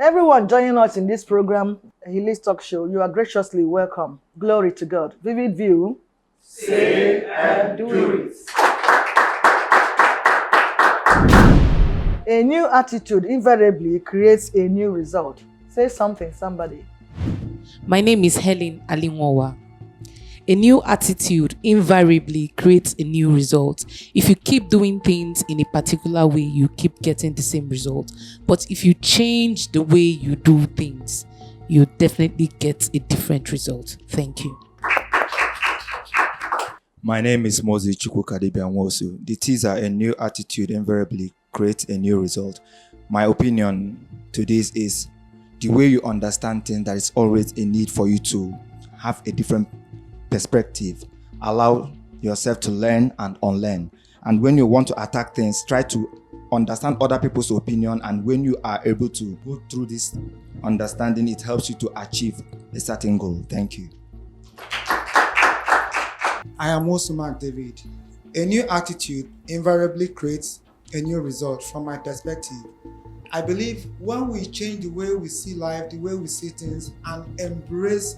Everyone joining us in this program, Healy's Talk Show, you are graciously welcome. Glory to God. Vivid View. Say and do it. A new attitude invariably creates a new result. Say something, somebody. My name is Helen Alinwawa. A new attitude invariably creates a new result. If you keep doing things in a particular way, you keep getting the same result. But if you change the way you do things, you definitely get a different result. Thank you. My name is Moses Chukwukadebianwosu. The teaser, a new attitude invariably creates a new result. My opinion to this is the way you understand things, that is always a need for you to have a different perspective. Allow yourself to learn and unlearn. And when you want to attack things, try to understand other people's opinion. And when you are able to go through this understanding, it helps you to achieve a certain goal. Thank you. I am also Mark David. A new attitude invariably creates a new result from my perspective. I believe when we change the way we see life, the way we see things, and embrace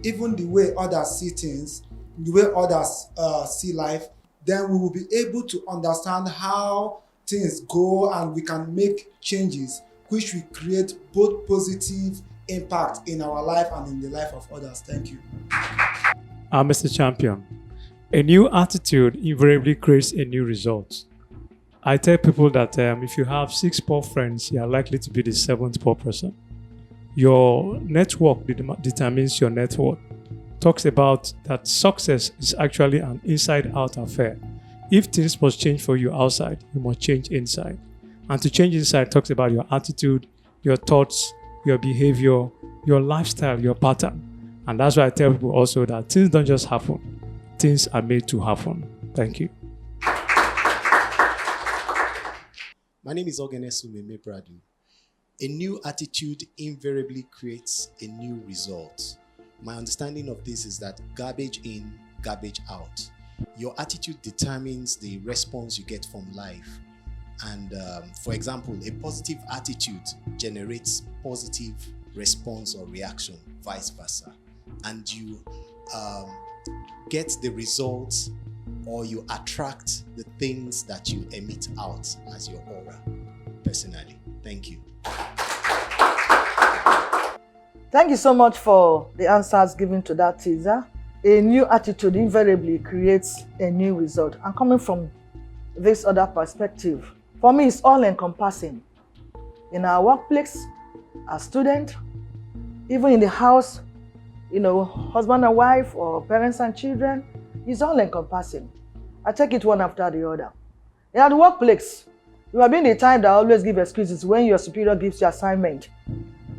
even the way others see things, the way others see life, then we will be able to understand how things go, and we can make changes which will create both positive impact in our life and in the life of others. Thank you. Mr. Champion, a new attitude invariably creates a new result. I tell people that if you have 6 poor friends, you are likely to be the 7th poor person. Your network determines your net worth. Talks about that success is actually an inside-out affair. If things must change for you outside, you must change inside. And to change inside talks about your attitude, your thoughts, your behavior, your lifestyle, your pattern. And that's why I tell people also that things don't just happen. Things are made to happen. Thank you. My name is Ogenesu Meme Pradu. A new attitude invariably creates a new result. My understanding of this is that garbage in, garbage out. Your attitude determines the response you get from life. And for example, a positive attitude generates positive response or reaction, vice versa. And you get the results, or you attract the things that you emit out as your aura. Personally, thank you. Thank you so much for the answers given to that teaser. A new attitude invariably creates a new result. And coming from this other perspective, for me, it's all encompassing. In our workplace, as student, even in the house, husband and wife, or parents and children, it's all encompassing. I take it one after the other. In the workplace, you have been the type that always give excuses when your superior gives you assignment.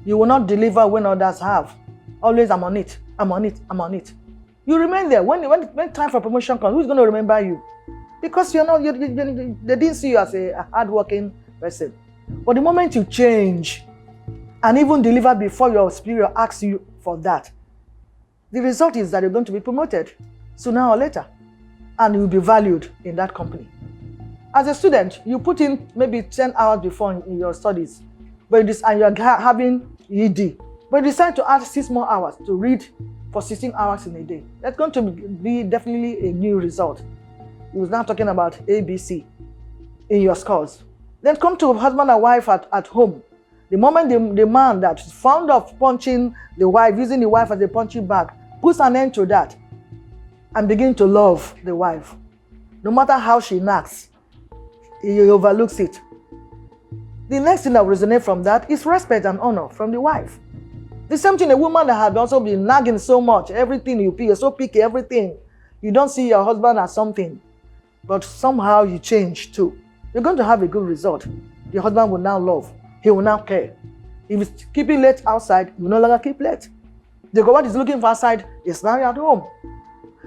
You will not deliver when others have. Always, I'm on it, I'm on it, I'm on it. You remain there. When time for promotion comes, who's going to remember you? Because they didn't see you as a hardworking person. But the moment you change and even deliver before your superior asks you for that, the result is that you're going to be promoted sooner or later, and you'll be valued in that company. As a student, you put in maybe 10 hours before in your studies, and you're having ED, but you decide to add 6 more hours to read for 16 hours in a day. That's going to be definitely a new result. He was now talking about ABC in your scores. Then come to husband and wife at home. The moment the man that's fond of punching the wife, using the wife as a punching bag, puts an end to that and begin to love the wife. No matter how she knocks, he overlooks it. The next thing that will resonate from that is respect and honor from the wife. The same thing, a woman that had also been nagging so much, everything you pick, you're so picky, everything. You don't see your husband as something, but somehow you change too. You're going to have a good result. Your husband will now love. He will now care. If he's keeping late outside, he will no longer keep late. What he's looking for outside is now at home.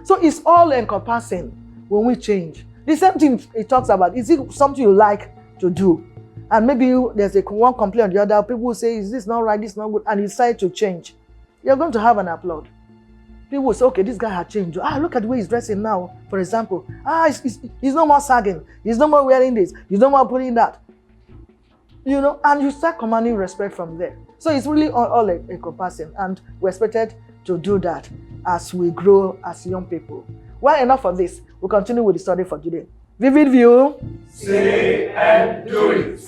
So it's all encompassing when we change. The same thing it talks about, is it something you like to do? And maybe there's one complaint or the other, people will say, is this not right, this is not good, and you decide to change. You're going to have an applaud. People will say, okay, this guy has changed. Look at the way he's dressing now, for example. He's no more sagging. He's no more wearing this. He's no more putting that. And you start commanding respect from there. So it's really all encompassing, and we're expected to do that as we grow as young people. Well, enough of this. We'll continue with the study for today. Vivid view. Say and do it.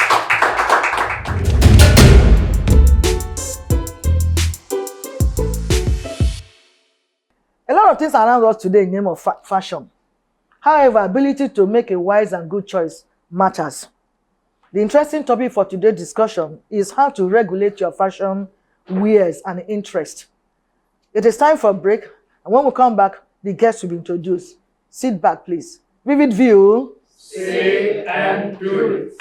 A lot of things around us today in the name of fashion. However, ability to make a wise and good choice matters. The interesting topic for today's discussion is how to regulate your fashion wears and interest. It is time for a break, and when we come back, the guests will be introduced. Sit back, please. Vivid view. Say and do it.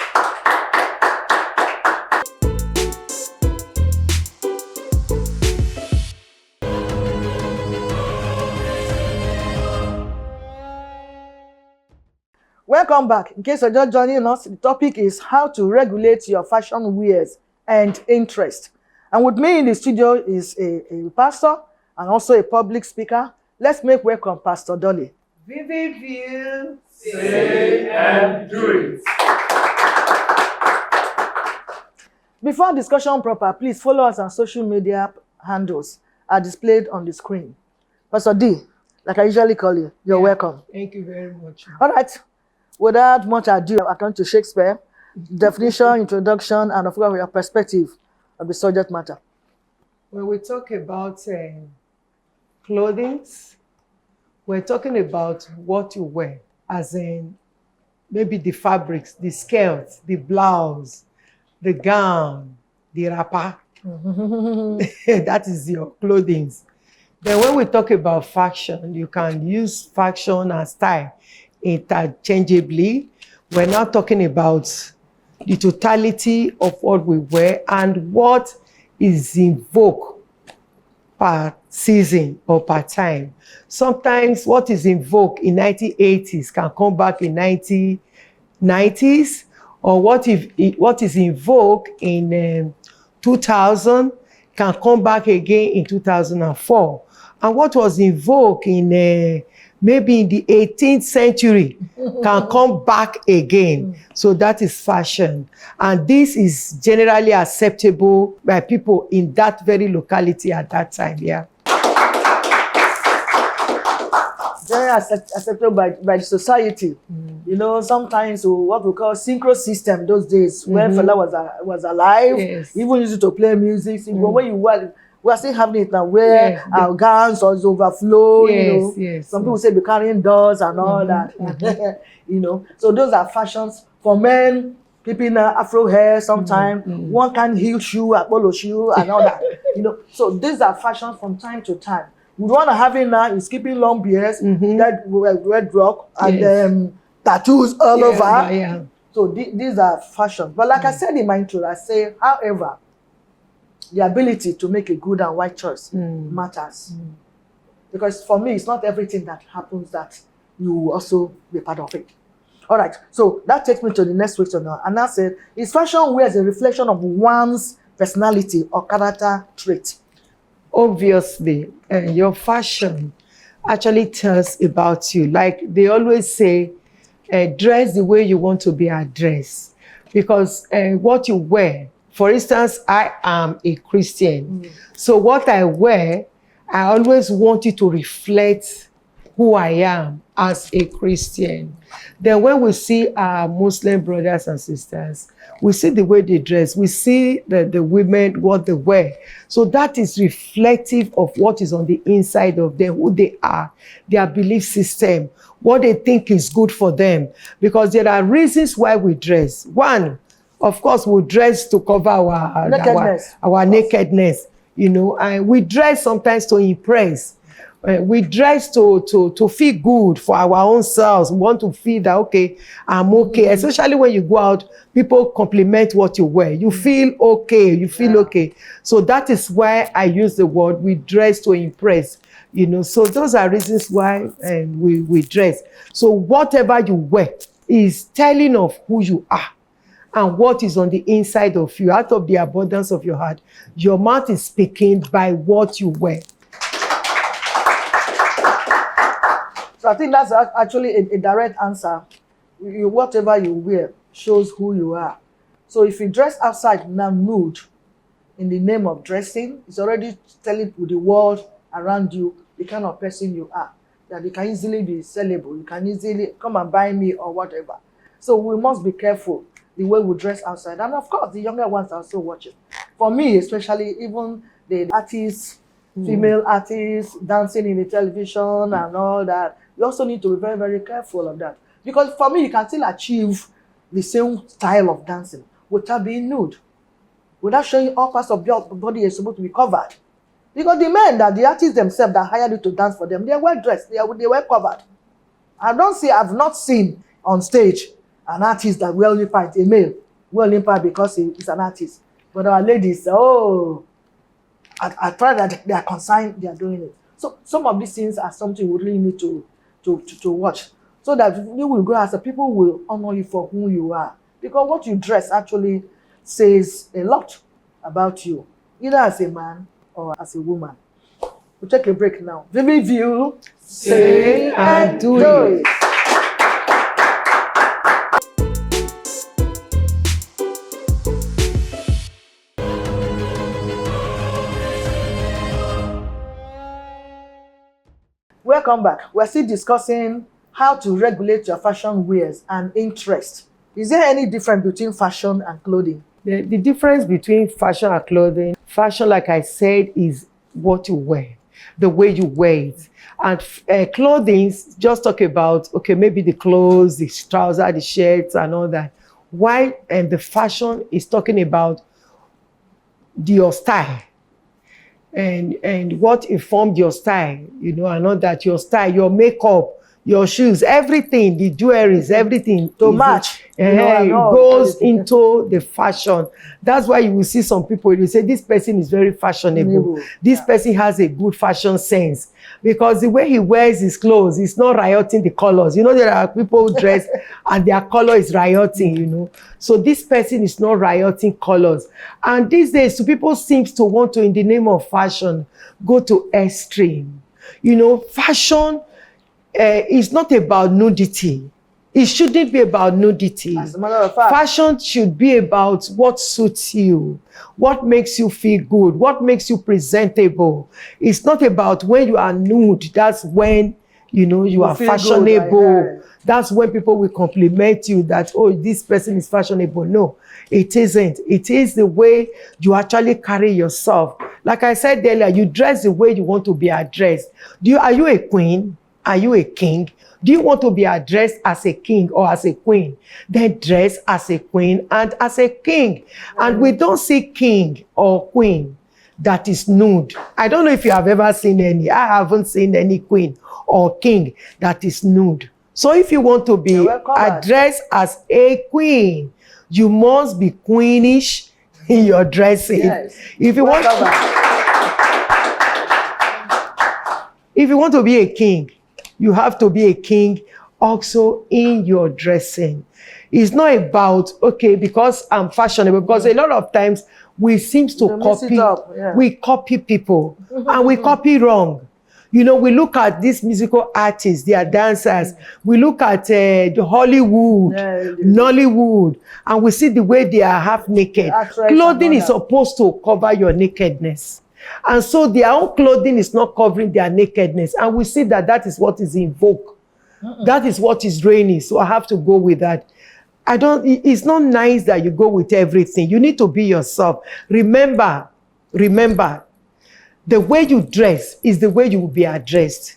Welcome back. In case you're just joining us, the topic is how to regulate your fashion wears and interest. And with me in the studio is a pastor and also a public speaker. Let's make welcome Pastor Dolly. Vivid view. Say and do it. Before discussion proper, please follow us on social media handles are displayed on the screen. Pastor D, like I usually call you, you're welcome. Thank you very much. All right. Without much ado, I come to Shakespeare, definition, introduction, and of course your perspective of the subject matter. When we talk about clothing, we're talking about what you wear, as in maybe the fabrics, the skirts, the blouse, the gown, the wrapper. That is your clothing. Then when we talk about fashion, you can use fashion and style interchangeably. We're not talking about the totality of what we wear and what is in vogue per season or per time. Sometimes what is in vogue in 1980s can come back in 1990s, or what is in vogue in 2000 can come back again in 2004. And what was in vogue in maybe in the 18th century can come back again. So that is fashion. And this is generally acceptable by people in that very locality at that time, yeah. Very acceptable by the society. You know, sometimes what we call synchro system those days, when fella was alive, Yes. even used to play music. When you were, we are still having it now, where our gowns or overflow, you know. Yes. Some people say be carrying dolls and all that. You know, so those are fashions for men. People in Afro hair sometimes, one kind heel shoe, Apollo shoe, and all that. You know, so these are fashions from time to time. We want to have it now is keeping long beards, that red rock, and tattoos all over. Yeah. So these are fashions. But like I said in my intro, I say, however, the ability to make a good and right choice matters. Because for me, it's not everything that happens that you will also be part of it. All right, so that takes me to the next question now. And that said, is fashion wear a reflection of one's personality or character trait? Obviously, your fashion actually tells about you. Like they always say, dress the way you want to be addressed. Because what you wear, for instance, I am a Christian. So what I wear, I always want it to reflect who I am as a Christian. Then when we see our Muslim brothers and sisters, we see the way they dress, we see the women, what they wear. So that is reflective of what is on the inside of them, who they are, their belief system, what they think is good for them. Because there are reasons why we dress. One, of course, we dress to cover our nakedness, you know, and we dress sometimes to impress. We dress to feel good for our own selves. We want to feel that, okay, I'm okay. Especially when you go out, people compliment what you wear. You feel okay. You feel okay. So that is why I use the word we dress to impress. You know, so those are reasons why we dress. So whatever you wear is telling of who you are and what is on the inside of you. Out of the abundance of your heart, your mouth is speaking by what you wear. So I think that's actually a direct answer. Whatever you wear shows who you are. So if you dress outside now nude, in the name of dressing. It's already telling the world around you the kind of person you are. That you can easily be sellable. You can easily come and buy me or whatever. So we must be careful the way we dress outside. And of course, the younger ones are also watching. For me, especially, even the artists, female artists dancing in the television and all that, you also need to be very, very careful of that. Because for me, you can still achieve the same style of dancing without being nude, without showing all parts of your body is supposed to be covered. Because the men that the artists themselves that hired you to dance for them, they are well dressed, they were covered. I've not seen on stage an artist that will only fight a male, will only fight because he's an artist. But our ladies, I try that they are concerned, they are doing it. So some of these things are something we really need to watch, so that you will go as a people will honor you for who you are. Because what you dress actually says a lot about you, either as a man or as a woman. We'll take a break now. Vivid View, say and do it. Welcome back. We're still discussing how to regulate your fashion wears and interest. Is there any difference between fashion and clothing? The difference between fashion and clothing, fashion, like I said, is what you wear, the way you wear it. And clothing, just talk about, okay, maybe the clothes, the trousers, the shirts and all that. Why? And the fashion is talking about your style. And what informed your style, and all that, your style, your makeup, your shoes, everything, the jewelries, everything to match. It goes into the fashion. That's why you will see some people, you say, this person is very fashionable. This person has a good fashion sense. Because the way he wears his clothes, he's not rioting the colors. There are people who dress and their color is rioting, So this person is not rioting colors. And these days, people seem to want to, in the name of fashion, go to extreme. Fashion is not about nudity. It shouldn't be about nudity. As a matter of fact, fashion should be about what suits you, what makes you feel good, what makes you presentable. It's not about when you are nude, that's when you are fashionable. Good, right? That's when people will compliment you that, oh, this person is fashionable. No, it isn't. It is the way you actually carry yourself. Like I said earlier, you dress the way you want to be addressed. Are you a queen? Are you a king? Do you want to be addressed as a king or as a queen? Then dress as a queen and as a king. And we don't see king or queen that is nude. I don't know if you have ever seen any. I haven't seen any queen or king that is nude. So if you want to be addressed as a queen, you must be queenish in your dressing. Yes. If you want to be a king, you have to be a king also in your dressing. It's not about, okay, because I'm fashionable, because a lot of times we seem to copy, we copy people and we copy wrong. We look at these musical artists, they are dancers. We look at the Hollywood, Nollywood, and we see the way they are half naked. Clothing is supposed to cover your nakedness. And so their own clothing is not covering their nakedness. And we see that is what is in vogue. That is what is reigning. So I have to go with that. It's not nice that you go with everything. You need to be yourself. Remember, the way you dress is the way you will be addressed.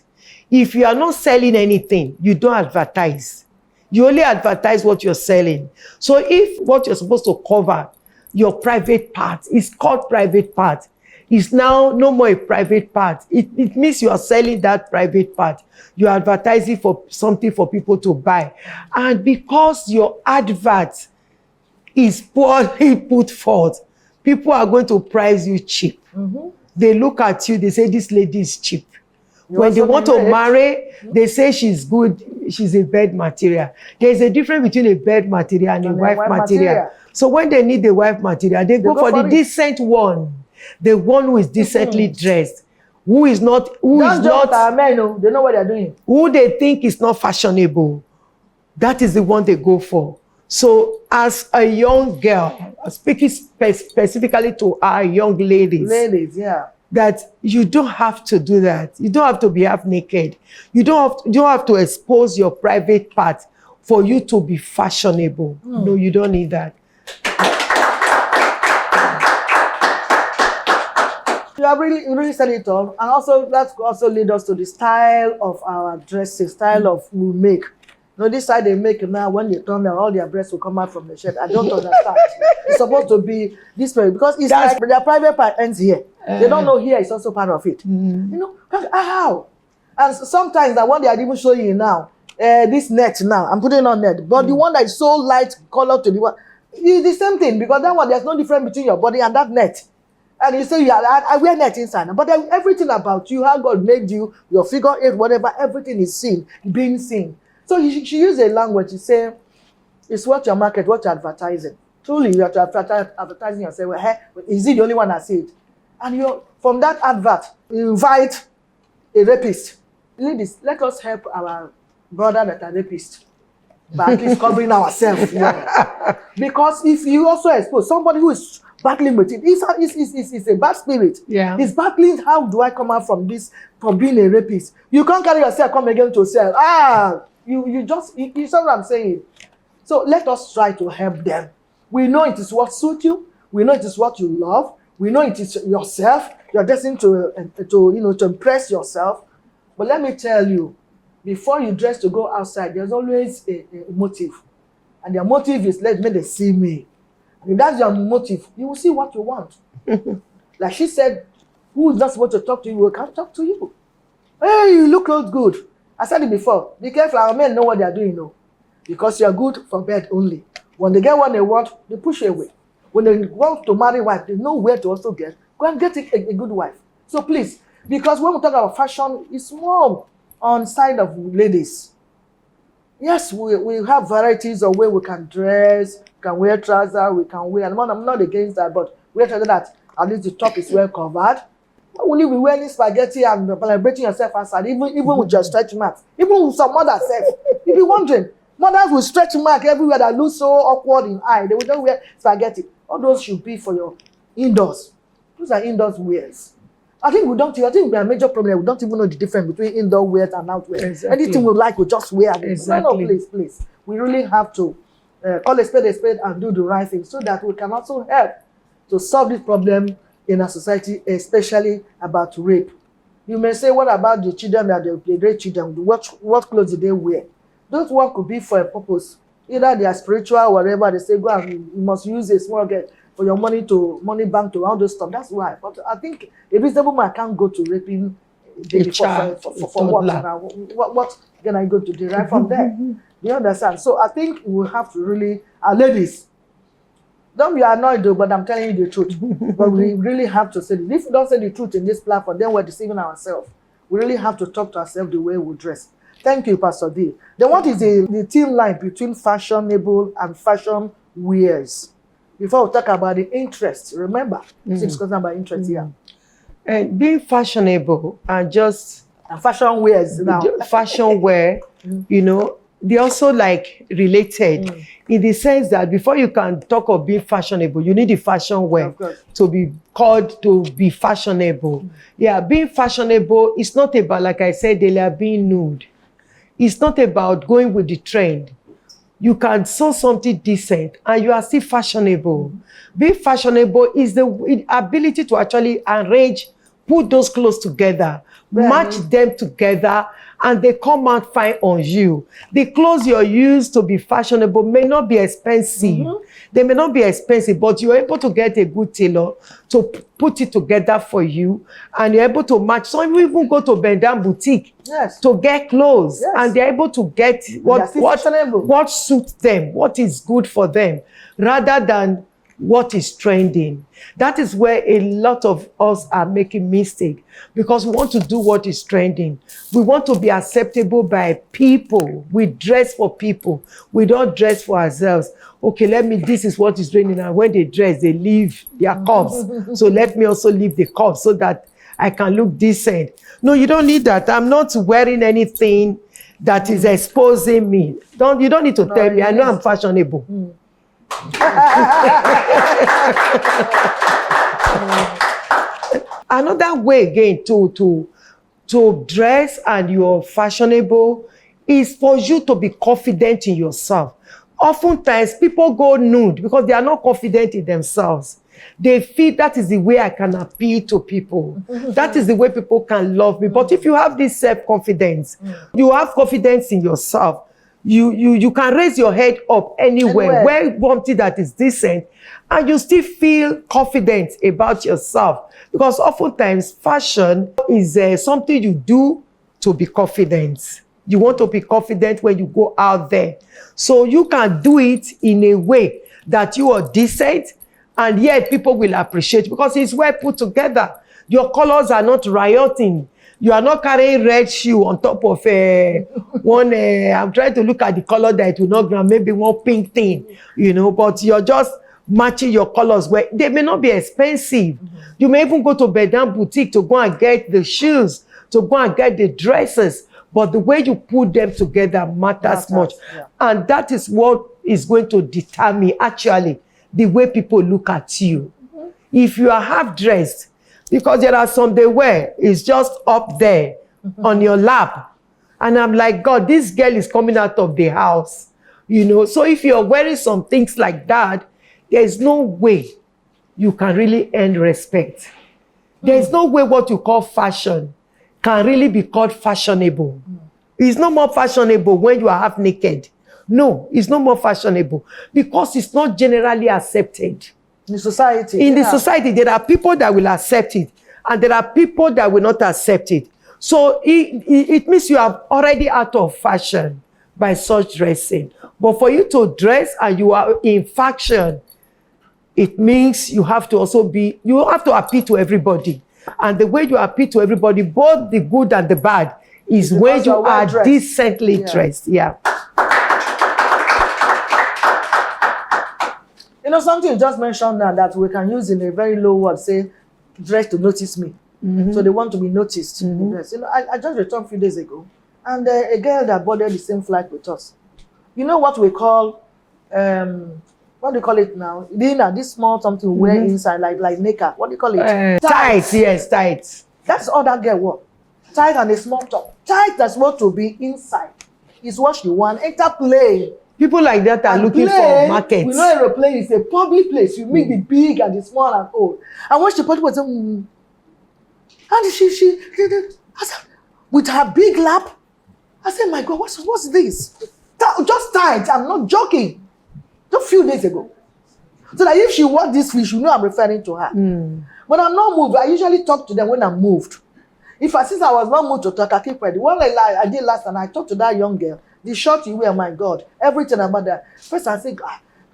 If you are not selling anything, you don't advertise. You only advertise what you're selling. So if what you're supposed to cover, your private part, is called private part, is now no more a private part. It means you are selling that private part. You are advertising for something for people to buy. And because your advert is poorly put forth, people are going to price you cheap. They look at you, they say, this lady is cheap. When they want to marry, they say she's good, she's a bed material. There's a difference between a bed material and a wife material. So when they need the wife material, they go for the decent one. The one who is decently dressed, they know what they're doing. Who they think is not fashionable, that is the one they go for. So as a young girl, speaking specifically to our young ladies, yeah. that you don't have to do that. You don't have to be half naked. You don't have to expose your private part for you to be fashionable. No, you don't need that. You have really said it all, and also that also lead us to the style of our dresses, style of we make. You know, this style they make now, when they turn down, all their breasts will come out from the shirt. I don't understand. It's supposed to be this way because it's like their private part ends here. They don't know here is also part of it. You know, how? And sometimes that one they are even showing you now, this net now, I'm putting on net, but the one that is so light color to the one, it's the same thing because that one there's no difference between your body and that net. And you say, I wear net inside. But then everything about you, how God made you, your figure eight, whatever, everything is seen, being seen. So she used a language to say, it's what your market, what you're advertising. Truly, you have to advertising yourself. Well, hey, is it the only one that see it? And you from that advert, you invite a rapist. Ladies, let us help our brother that are rapists by at least covering ourselves. Yeah. Because if you also expose somebody who is battling with it, it's a bad spirit. Yeah. It's battling, how do I come out from this, from being a rapist? You can't carry yourself, come again to sell. You saw what I'm saying. So let us try to help them. We know it is what suits you. We know it is what you love. We know it is yourself. You're destined to impress yourself. But let me tell you, before you dress to go outside, there's always a motive. And their motive is, let me see me. And if that's your motive, you will see what you want. Like she said, who is not supposed to talk to you, can't talk to you. Hey, you look good. I said it before. Be careful, our men know what they are doing, because you're good for bed only. When they get what they want, they push you away. When they want to marry wife, they know where to also get. Go and get a good wife. So please, because when we talk about fashion, it's more on side of ladies. Yes, we have varieties of way we can dress, we can wear trousers, we can wear, and I'm not against that, but wear trousers that at least the top is well covered. Why will you be wearing spaghetti and celebrating yourself outside, even with your stretch marks? Even with some mothers self, you'll be wondering, mothers will stretch mark everywhere that looks so awkward in eye. They will just wear spaghetti. All those should be for your indoors. Those are indoors wears. I think we have a major problem. We don't even know the difference between indoor wear and outwear. Exactly. Anything we like, we just wear. Exactly. No, please. We really have to call a spade and do the right thing so that we can also help to solve this problem in our society, especially about rape. You may say, what about the children that they rape children? What clothes do they wear? Those one could be for a purpose. Either they are spiritual or whatever. They say, go and you must use a small girl for your money bank to all those stuff. That's why. But I think a reasonable man can't go to raping baby for what? What can I go to derive from there? You understand? So I think we have to really, ladies, don't be annoyed though, but I'm telling you the truth. But we really have to say it. If we don't say the truth in this platform, then we're deceiving ourselves. We really have to talk to ourselves the way we dress. Thank you, Pastor D. Then what is the thin line between fashionable and fashion wears? Before we talk about the interest, remember, we're discussing about interest here. And being fashionable and fashion wears now. Fashion wear, they also like related in the sense that before you can talk of being fashionable, you need the fashion wear to be called to be fashionable. Yeah, being fashionable is not about, like I said earlier, being nude. It's not about going with the trend. You can sew something decent and you are still fashionable. Being fashionable is the ability to actually arrange, put those clothes together, match them together, and they come out fine on you. The clothes you're used to be fashionable may not be expensive. They may not be expensive, but you're able to get a good tailor to put it together for you, and you're able to match. Some people even go to Bendan Boutique to get clothes, and they're able to get what suits them, what is good for them, rather than what is trending. That is where a lot of us are making mistake, because we want to do what is trending. We want to be acceptable by people. We dress for people. We don't dress for ourselves. Okay, this is what is trending. And when they dress, they leave their cups. So let me also leave the cups so that I can look decent. No, you don't need that. I'm not wearing anything that is exposing me. You don't need to tell me. I know I'm fashionable. Another way again to dress and you're fashionable is for you to be confident in yourself. Oftentimes, people go nude because they are not confident in themselves. They feel that is the way I can appeal to people. That is the way people can love me. But if you have this self-confidence, you have confidence in yourself, you can raise your head up anywhere, wear something that is decent, and you still feel confident about yourself. Because oftentimes, fashion is something you do to be confident. You want to be confident when you go out there. So you can do it in a way that you are decent, and yet people will appreciate because it's well put together. Your colors are not rioting. You are not carrying red shoe on top of one. I'm trying to look at the color that it will not grab, maybe one pink thing, but you're just matching your colors where they may not be expensive. You may even go to Bedan Boutique to go and get the shoes, to go and get the dresses. But the way you put them together matters much. Yeah. And that is what is going to determine actually the way people look at you. If you are half-dressed, because there are some they wear, it's just up there on your lap. And I'm like, God, this girl is coming out of the house. So if you're wearing some things like that, there's no way you can really earn respect. There's no way what you call fashion can really be called fashionable. It's no more fashionable when you are half naked. No, it's no more fashionable because it's not generally accepted. In the society. In the society, there are people that will accept it and there are people that will not accept it. So it means you are already out of fashion by such dressing. But for you to dress and you are in fashion, it means you have to appeal to everybody. And the way you appeal to everybody, both the good and the bad, is when you are decently dressed. Yeah. Something you just mentioned now that we can use in a very low word, say, dress to notice me. So they want to be noticed. I just returned a few days ago, and a girl that boarded the same flight with us. You know what we call, what do you call it now? This small something we wear inside, like knicker. What do you call it? Tights, yes, tights. That's all that girl wore. Tight and a small top. Tight that's what to be inside. Is what she want. Enter plane. People like that are looking for markets. We know aeroplane is a public place. You meet the big and the small and old. And when she put was and she I said, with her big lap, I said, my God, what's this? Just tight. I'm not joking. Just a few days ago. So that if she wore this fish, you know I'm referring to her. When I'm not moved, I usually talk to them when I'm moved. If I since I was not moved to talk, I keep ready. What I did last time, I talked to that young girl. The short you wear, my God, everything about that. First I said,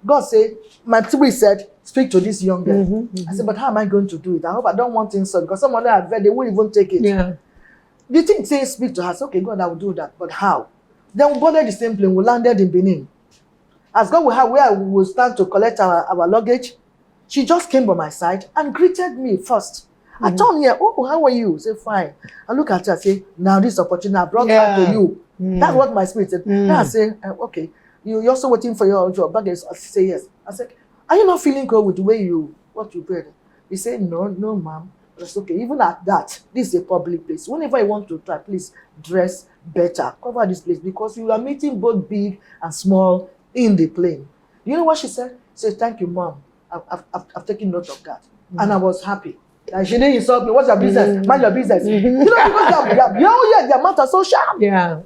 God said, my spirit said, speak to this young girl. I said, but how am I going to do it? I hope I don't want insult because some of them have read, they won't even take it. Yeah. Do you think say speak to her? I said, okay, God, I will do that. But how? Then we boarded the same plane, we landed in Benin. As God will have where we will start to collect our luggage, she just came by my side and greeted me first. I told her, oh, how are you? Say, fine. I look at her and say, now this opportunity I brought her to you. That's what my spirit said. Then I say, okay, you're also waiting for your baggage. I say, yes. I said, are you not feeling cold with the way what you wear? He said, no, ma'am. That's okay. Even at that, this is a public place. Whenever you want to try, please dress better. Cover this place because you are meeting both big and small in the plane. You know what she said? She said, thank you, mom. I've taken note of that. And I was happy. And she didn't insult me. What's your business? Mind your business. Because their mouth are so sharp. Yeah.